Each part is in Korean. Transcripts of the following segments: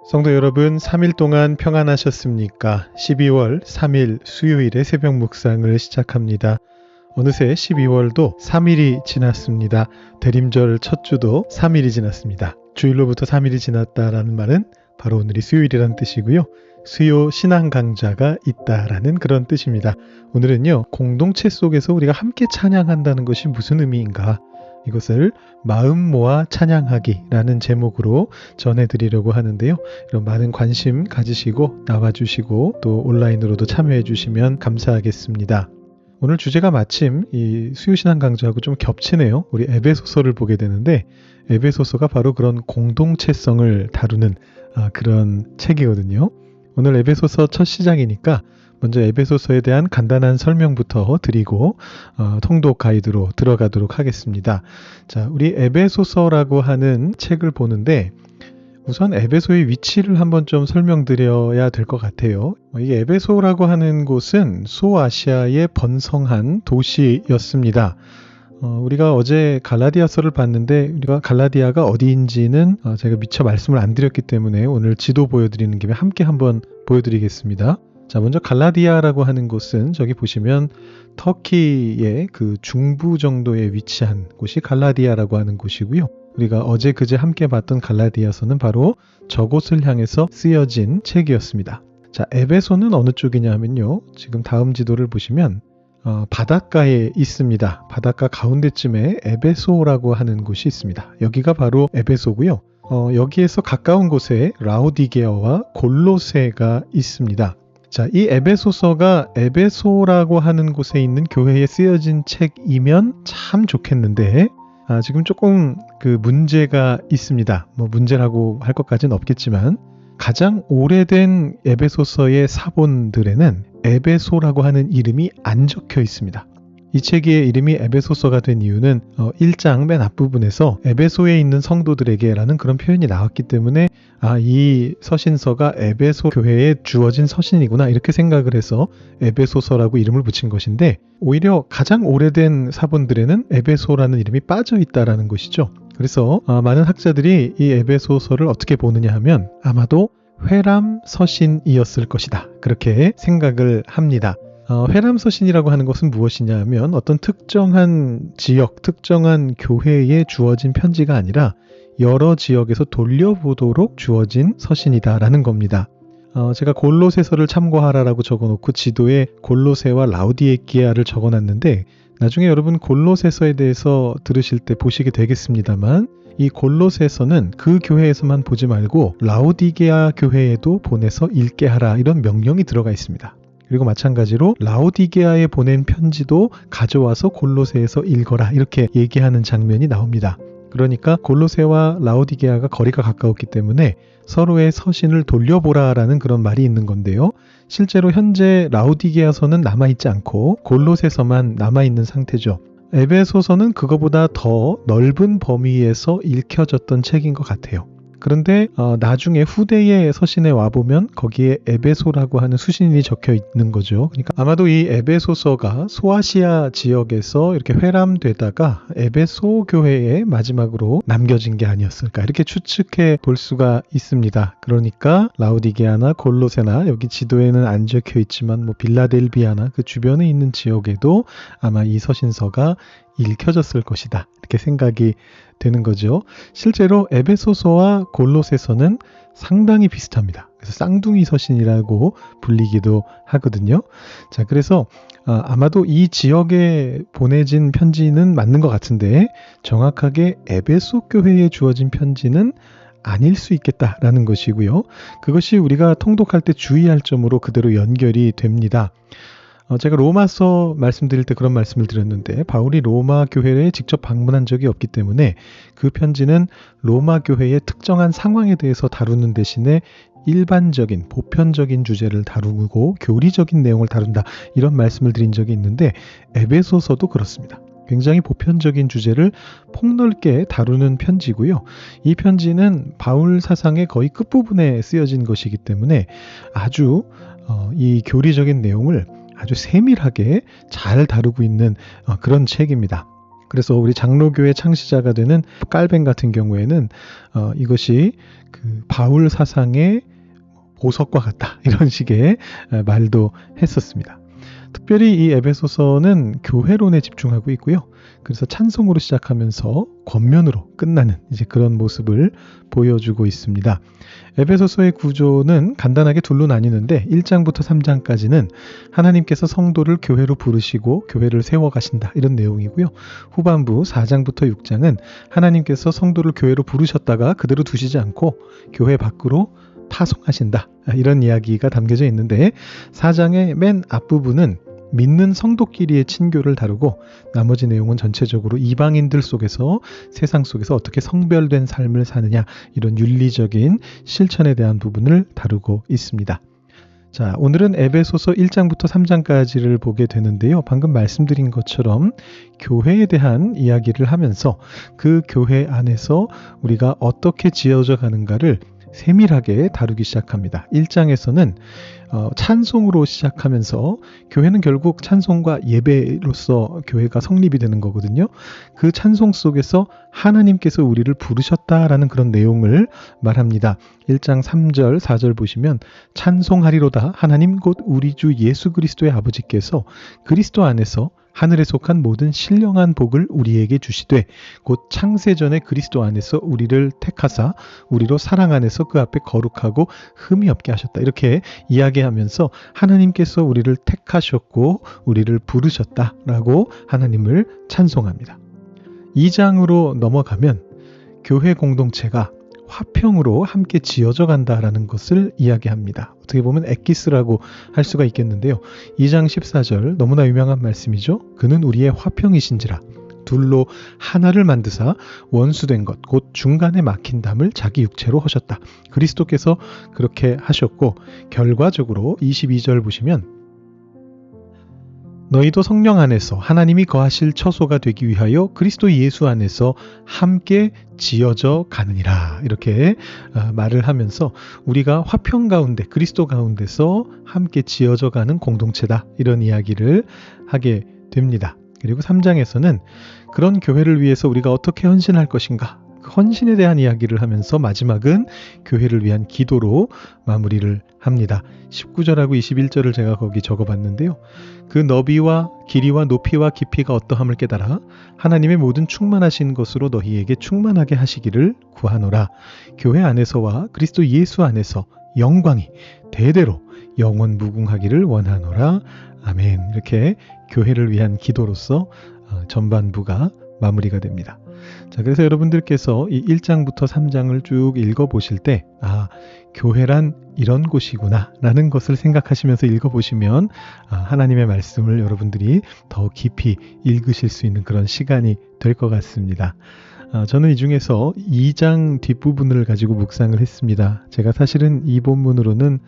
성도 여러분, 3일 동안 평안하셨습니까? 12월 3일 수요일의 새벽 묵상을 시작합니다. 어느새 12월도 3일이 지났습니다. 대림절 첫 주도 3일이 지났습니다. 주일로부터 3일이 지났다라는 말은 바로 오늘이 수요일이라는 뜻이고요. 수요 신앙 강좌가 있다라는 그런 뜻입니다. 오늘은요, 공동체 속에서 우리가 함께 찬양한다는 것이 무슨 의미인가? 이것을 마음 모아 찬양하기라는 제목으로 전해드리려고 하는데요. 이런 많은 관심 가지시고 나와주시고 또 온라인으로도 참여해 주시면 감사하겠습니다. 오늘 주제가 마침 이 수요신앙 강좌하고 좀 겹치네요. 우리 에베소서를 보게 되는데 에베소서가 바로 그런 공동체성을 다루는 그런 책이거든요. 오늘 에베소서 첫 시작이니까 먼저 에베소서에 대한 간단한 설명부터 드리고 통독 가이드로 들어가도록 하겠습니다. 자, 우리 에베소서라고 하는 책을 보는데 우선 에베소의 위치를 한번 좀 설명드려야 될 것 같아요. 이 에베소라고 하는 곳은 소아시아의 번성한 도시였습니다. 우리가 어제 갈라디아서를 봤는데 우리가 갈라디아가 어디인지는 제가 미처 말씀을 안 드렸기 때문에 오늘 지도 보여드리는 김에 함께 한번 보여드리겠습니다. 자, 먼저 갈라디아라고 하는 곳은 저기 보시면 터키의 그 중부 정도에 위치한 곳이 갈라디아라고 하는 곳이고요. 우리가 어제 그제 함께 봤던 갈라디아서는 바로 저곳을 향해서 쓰여진 책이었습니다. 자, 에베소는 어느 쪽이냐 하면요. 지금 다음 지도를 보시면 바닷가에 있습니다. 바닷가 가운데쯤에 에베소라고 하는 곳이 있습니다. 여기가 바로 에베소고요. 여기에서 가까운 곳에 라오디게아와 골로새가 있습니다. 자, 이 에베소서가 에베소라고 하는 곳에 있는 교회에 쓰여진 책이면 참 좋겠는데 지금 조금 그 문제가 있습니다. 뭐 문제라고 할 것까지는 없겠지만 가장 오래된 에베소서의 사본들에는 에베소라고 하는 이름이 안 적혀 있습니다. 이 책의 이름이 에베소서가 된 이유는 1장 맨 앞부분에서 에베소에 있는 성도들에게 라는 그런 표현이 나왔기 때문에 이 서신서가 에베소 교회에 주어진 서신이구나 이렇게 생각을 해서 에베소서라고 이름을 붙인 것인데 오히려 가장 오래된 사본들에는 에베소라는 이름이 빠져 있다라는 것이죠. 그래서 많은 학자들이 이 에베소서를 어떻게 보느냐 하면 아마도 회람 서신이었을 것이다 그렇게 생각을 합니다. 회람서신이라고 하는 것은 무엇이냐 하면 어떤 특정한 지역, 특정한 교회에 주어진 편지가 아니라 여러 지역에서 돌려보도록 주어진 서신이다라는 겁니다. 제가 골로새서를 참고하라라고 적어놓고 지도에 골로새와 라오디게아를 적어놨는데 나중에 여러분 골로새서에 대해서 들으실 때 보시게 되겠습니다만 이 골로새서는 그 교회에서만 보지 말고 라오디게아 교회에도 보내서 읽게 하라 이런 명령이 들어가 있습니다. 그리고 마찬가지로 라오디게아에 보낸 편지도 가져와서 골로새에서 읽어라 이렇게 얘기하는 장면이 나옵니다. 그러니까 골로새와 라오디게아가 거리가 가까웠기 때문에 서로의 서신을 돌려보라라는 그런 말이 있는 건데요. 실제로 현재 라오디게아서는 남아있지 않고 골로새서만 남아있는 상태죠. 에베소서는 그거보다 더 넓은 범위에서 읽혀졌던 책인 것 같아요. 그런데 나중에 후대의 서신에 와보면 거기에 에베소라고 하는 수신이 적혀 있는 거죠. 그러니까 아마도 이 에베소서가 소아시아 지역에서 이렇게 회람되다가 에베소 교회에 마지막으로 남겨진 게 아니었을까 이렇게 추측해 볼 수가 있습니다. 그러니까 라오디게아나 골로새나 여기 지도에는 안 적혀 있지만 뭐 빌라델비아나 그 주변에 있는 지역에도 아마 이 서신서가 읽혀졌을 것이다 이렇게 생각이 되는 거죠. 실제로 에베소서와 골로새서는 상당히 비슷합니다. 그래서 쌍둥이 서신이라고 불리기도 하거든요. 자, 그래서 아마도 이 지역에 보내진 편지는 맞는 것 같은데 정확하게 에베소 교회에 주어진 편지는 아닐 수 있겠다라는 것이고요. 그것이 우리가 통독할 때 주의할 점으로 그대로 연결이 됩니다. 제가 로마서 말씀드릴 때 그런 말씀을 드렸는데 바울이 로마 교회에 직접 방문한 적이 없기 때문에 그 편지는 로마 교회의 특정한 상황에 대해서 다루는 대신에 일반적인 보편적인 주제를 다루고 교리적인 내용을 다룬다 이런 말씀을 드린 적이 있는데 에베소서도 그렇습니다. 굉장히 보편적인 주제를 폭넓게 다루는 편지고요. 이 편지는 바울 사상의 거의 끝부분에 쓰여진 것이기 때문에 아주 이 교리적인 내용을 아주 세밀하게 잘 다루고 있는 그런 책입니다. 그래서 우리 장로교의 창시자가 되는 깔뱅 같은 경우에는 이것이 그 바울 사상의 보석과 같다, 이런 식의 말도 했었습니다. 특별히 이 에베소서는 교회론에 집중하고 있고요. 그래서 찬송으로 시작하면서 권면으로 끝나는 이제 그런 모습을 보여주고 있습니다. 에베소서의 구조는 간단하게 둘로 나뉘는데 1장부터 3장까지는 하나님께서 성도를 교회로 부르시고 교회를 세워가신다, 이런 내용이고요. 후반부 4장부터 6장은 하나님께서 성도를 교회로 부르셨다가 그대로 두시지 않고 교회 밖으로 파송하신다, 이런 이야기가 담겨져 있는데 4장의 맨 앞부분은 믿는 성도끼리의 친교를 다루고 나머지 내용은 전체적으로 이방인들 속에서, 세상 속에서 어떻게 성별된 삶을 사느냐, 이런 윤리적인 실천에 대한 부분을 다루고 있습니다. 자, 오늘은 에베소서 1장부터 3장까지를 보게 되는데요. 방금 말씀드린 것처럼 교회에 대한 이야기를 하면서 그 교회 안에서 우리가 어떻게 지어져 가는가를 세밀하게 다루기 시작합니다. 1장에서는 찬송으로 시작하면서 교회는 결국 찬송과 예배로서 교회가 성립이 되는 거거든요. 그 찬송 속에서 하나님께서 우리를 부르셨다라는 그런 내용을 말합니다. 1장 3절 4절 보시면 찬송하리로다 하나님 곧 우리 주 예수 그리스도의 아버지께서 그리스도 안에서 하늘에 속한 모든 신령한 복을 우리에게 주시되 곧 창세전에 그리스도 안에서 우리를 택하사 우리로 사랑 안에서 그 앞에 거룩하고 흠이 없게 하셨다. 이렇게 이야기하면서 하나님께서 우리를 택하셨고 우리를 부르셨다라고 하나님을 찬송합니다. 2장으로 넘어가면 교회 공동체가 화평으로 함께 지어져 간다라는 것을 이야기합니다. 어떻게 보면 엑기스라고 할 수가 있겠는데요. 2장 14절 너무나 유명한 말씀이죠. 그는 우리의 화평이신지라 둘로 하나를 만드사 원수된 것 곧 중간에 막힌 담을 자기 육체로 하셨다. 그리스도께서 그렇게 하셨고 결과적으로 22절 보시면 너희도 성령 안에서 하나님이 거하실 처소가 되기 위하여 그리스도 예수 안에서 함께 지어져 가느니라. 이렇게 말을 하면서 우리가 화평 가운데 그리스도 가운데서 함께 지어져 가는 공동체다, 이런 이야기를 하게 됩니다. 그리고 3장에서는 그런 교회를 위해서 우리가 어떻게 헌신할 것인가, 그 헌신에 대한 이야기를 하면서 마지막은 교회를 위한 기도로 마무리를 합니다. 19절하고 21절을 제가 거기 적어봤는데요. 그 너비와 길이와 높이와 깊이가 어떠함을 깨달아 하나님의 모든 충만하신 것으로 너희에게 충만하게 하시기를 구하노라. 교회 안에서와 그리스도 예수 안에서 영광이 대대로 영원 무궁하기를 원하노라. 아멘. 이렇게 교회를 위한 기도로서 전반부가 마무리가 됩니다. 자, 그래서 여러분들께서 이 1장부터 3장을 쭉 읽어보실 때 교회란 이런 곳이구나 라는 것을 생각하시면서 읽어보시면 하나님의 말씀을 여러분들이 더 깊이 읽으실 수 있는 그런 시간이 될 것 같습니다. 저는 이 중에서 2장 뒷부분을 가지고 묵상을 했습니다. 제가 사실은 이 본문으로는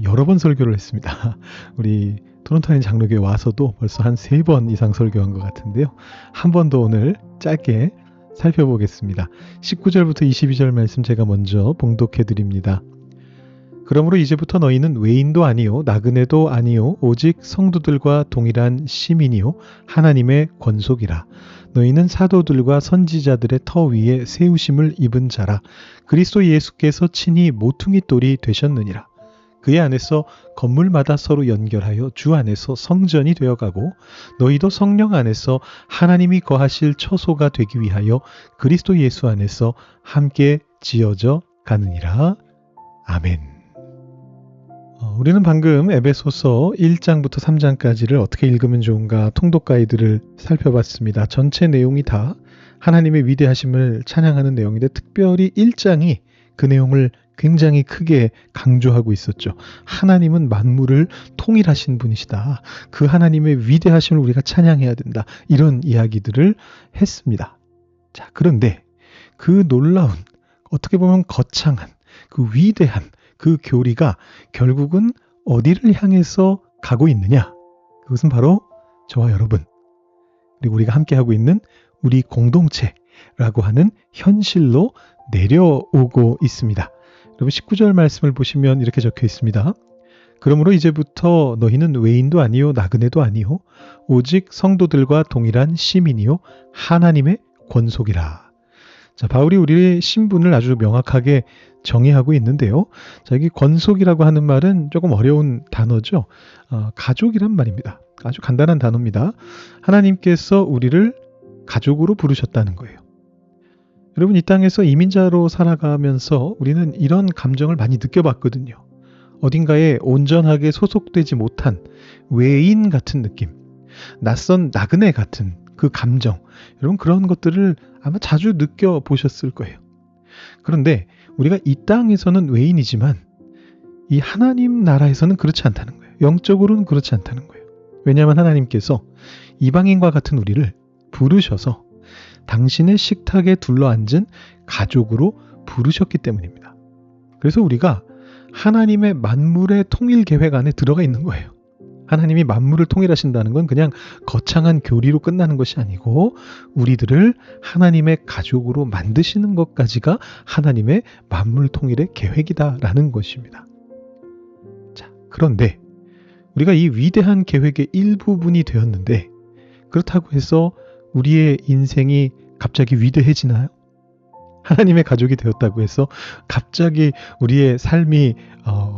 여러 번 설교를 했습니다. 우리 토론토인 장로교에 와서도 벌써 한 3번 이상 설교한 것 같은데요. 한 번 더 오늘 짧게 살펴보겠습니다. 19절부터 22절 말씀 제가 먼저 봉독해 드립니다. 그러므로 이제부터 너희는 외인도 아니요 나그네도 아니요 오직 성도들과 동일한 시민이요 하나님의 권속이라. 너희는 사도들과 선지자들의 터 위에 세우심을 입은 자라. 그리스도 예수께서 친히 모퉁이 돌이 되셨느니라. 그의 안에서 건물마다 서로 연결하여 주 안에서 성전이 되어가고 너희도 성령 안에서 하나님이 거하실 처소가 되기 위하여 그리스도 예수 안에서 함께 지어져 가느니라. 아멘. 우리는 방금 에베소서 1장부터 3장까지를 어떻게 읽으면 좋은가 통독 가이드를 살펴봤습니다. 전체 내용이 다 하나님의 위대하심을 찬양하는 내용인데 특별히 1장이 그 내용을 굉장히 크게 강조하고 있었죠. 하나님은 만물을 통일하신 분이시다. 그 하나님의 위대하심을 우리가 찬양해야 된다. 이런 이야기들을 했습니다. 자, 그런데 그 놀라운, 어떻게 보면 거창한, 그 위대한 그 교리가 결국은 어디를 향해서 가고 있느냐? 그것은 바로 저와 여러분, 그리고 우리가 함께하고 있는 우리 공동체라고 하는 현실로 내려오고 있습니다. 여러분 19절 말씀을 보시면 이렇게 적혀 있습니다. 그러므로 이제부터 너희는 외인도 아니요 나그네도 아니요 오직 성도들과 동일한 시민이요 하나님의 권속이라. 자, 바울이 우리의 신분을 아주 명확하게 정의하고 있는데요. 자, 여기 권속이라고 하는 말은 조금 어려운 단어죠. 가족이란 말입니다. 아주 간단한 단어입니다. 하나님께서 우리를 가족으로 부르셨다는 거예요. 여러분, 이 땅에서 이민자로 살아가면서 우리는 이런 감정을 많이 느껴봤거든요. 어딘가에 온전하게 소속되지 못한 외인 같은 느낌, 낯선 나그네 같은 그 감정, 여러분 그런 것들을 아마 자주 느껴보셨을 거예요. 그런데 우리가 이 땅에서는 외인이지만 이 하나님 나라에서는 그렇지 않다는 거예요. 영적으로는 그렇지 않다는 거예요. 왜냐하면 하나님께서 이방인과 같은 우리를 부르셔서 당신의 식탁에 둘러앉은 가족으로 부르셨기 때문입니다. 그래서 우리가 하나님의 만물의 통일 계획 안에 들어가 있는 거예요. 하나님이 만물을 통일하신다는 건 그냥 거창한 교리로 끝나는 것이 아니고 우리들을 하나님의 가족으로 만드시는 것까지가 하나님의 만물 통일의 계획이다라는 것입니다. 자, 그런데 우리가 이 위대한 계획의 일부분이 되었는데 그렇다고 해서 우리의 인생이 갑자기 위대해지나요? 하나님의 가족이 되었다고 해서 갑자기 우리의 삶이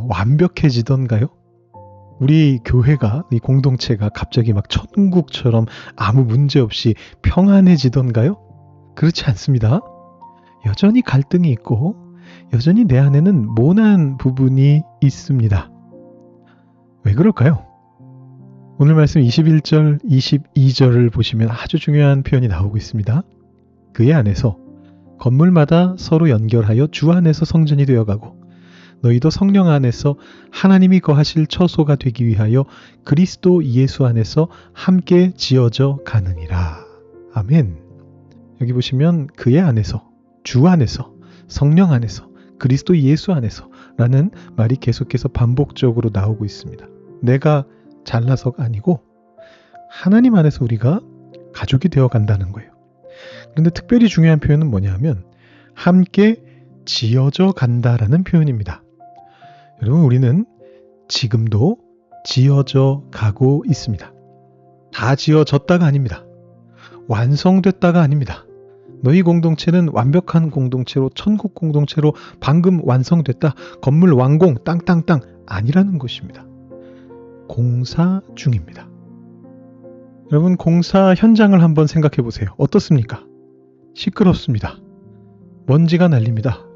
완벽해지던가요? 우리 교회가, 이 공동체가 갑자기 막 천국처럼 아무 문제 없이 평안해지던가요? 그렇지 않습니다. 여전히 갈등이 있고 여전히 내 안에는 모난 부분이 있습니다. 왜 그럴까요? 오늘 말씀 21절, 22절을 보시면 아주 중요한 표현이 나오고 있습니다. 그의 안에서 건물마다 서로 연결하여 주 안에서 성전이 되어가고 너희도 성령 안에서 하나님이 거하실 처소가 되기 위하여 그리스도 예수 안에서 함께 지어져 가느니라. 아멘. 여기 보시면 그의 안에서, 주 안에서, 성령 안에서, 그리스도 예수 안에서 라는 말이 계속해서 반복적으로 나오고 있습니다. 내가 잘나서가 아니고 하나님 안에서 우리가 가족이 되어 간다는 거예요. 그런데 특별히 중요한 표현은 뭐냐면 함께 지어져 간다라는 표현입니다. 여러분, 우리는 지금도 지어져 가고 있습니다. 다 지어졌다가 아닙니다. 완성됐다가 아닙니다. 너희 공동체는 완벽한 공동체로, 천국 공동체로 방금 완성됐다, 건물 완공, 땅땅땅 아니라는 것입니다. 공사 중입니다. 여러분, 공사 현장을 한번 생각해 보세요. 어떻습니까? 시끄럽습니다. 먼지가 날립니다.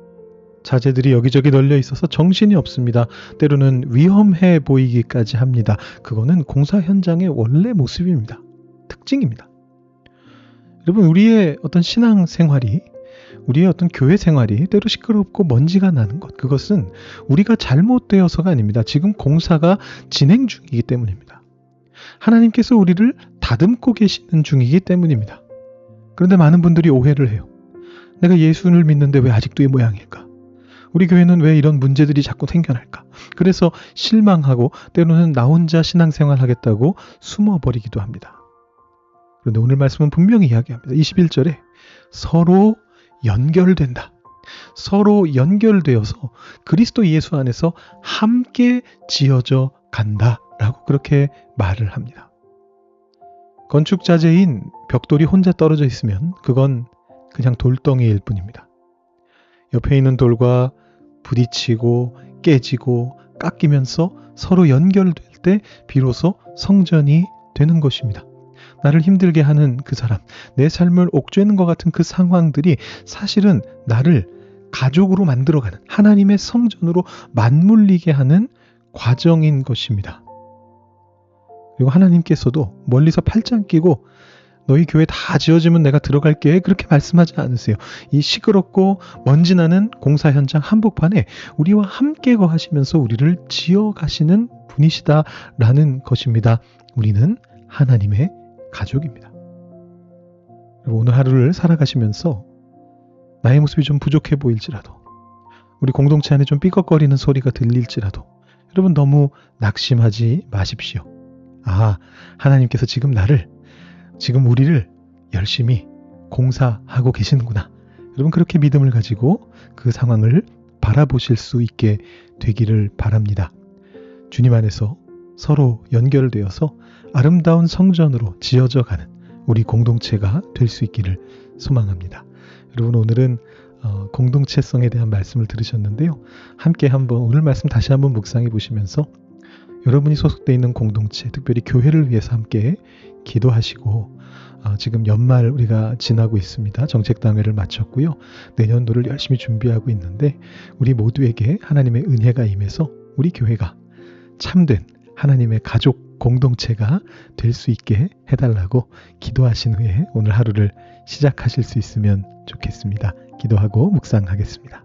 자재들이 여기저기 널려 있어서 정신이 없습니다. 때로는 위험해 보이기까지 합니다. 그거는 공사 현장의 원래 모습입니다. 특징입니다. 여러분, 우리의 어떤 신앙 생활이, 우리의 어떤 교회 생활이 때로 시끄럽고 먼지가 나는 것, 그것은 우리가 잘못되어서가 아닙니다. 지금 공사가 진행 중이기 때문입니다. 하나님께서 우리를 다듬고 계시는 중이기 때문입니다. 그런데 많은 분들이 오해를 해요. 내가 예수를 믿는데 왜 아직도 이 모양일까? 우리 교회는 왜 이런 문제들이 자꾸 생겨날까? 그래서 실망하고 때로는 나 혼자 신앙생활 하겠다고 숨어버리기도 합니다. 그런데 오늘 말씀은 분명히 이야기합니다. 21절에 서로 연결된다. 서로 연결되어서 그리스도 예수 안에서 함께 지어져 간다라고 그렇게 말을 합니다. 건축자재인 벽돌이 혼자 떨어져 있으면 그건 그냥 돌덩이일 뿐입니다. 옆에 있는 돌과 부딪히고 깨지고 깎이면서 서로 연결될 때 비로소 성전이 되는 것입니다. 나를 힘들게 하는 그 사람, 내 삶을 옥죄는 것 같은 그 상황들이 사실은 나를 가족으로 만들어가는, 하나님의 성전으로 맞물리게 하는 과정인 것입니다. 그리고 하나님께서도 멀리서 팔짱 끼고 너희 교회 다 지어지면 내가 들어갈게, 그렇게 말씀하지 않으세요. 이 시끄럽고 먼지 나는 공사 현장 한복판에 우리와 함께 거하시면서 우리를 지어가시는 분이시다라는 것입니다. 우리는 하나님의 가족입니다. 오늘 하루를 살아가시면서 나의 모습이 좀 부족해 보일지라도, 우리 공동체 안에 좀 삐걱거리는 소리가 들릴지라도 여러분 너무 낙심하지 마십시오. 하나님께서 지금 우리를 열심히 공사하고 계시는구나. 여러분 그렇게 믿음을 가지고 그 상황을 바라보실 수 있게 되기를 바랍니다. 주님 안에서 서로 연결되어서 아름다운 성전으로 지어져 가는 우리 공동체가 될 수 있기를 소망합니다. 여러분, 오늘은 공동체성에 대한 말씀을 들으셨는데요. 함께 한번 오늘 말씀 다시 한번 묵상해 보시면서 여러분이 소속되어 있는 공동체, 특별히 교회를 위해서 함께 기도하시고, 지금 연말 우리가 지나고 있습니다. 정책당회를 마쳤고요. 내년도를 열심히 준비하고 있는데 우리 모두에게 하나님의 은혜가 임해서 우리 교회가 참된 하나님의 가족 공동체가 될 수 있게 해달라고 기도하신 후에 오늘 하루를 시작하실 수 있으면 좋겠습니다. 기도하고 묵상하겠습니다.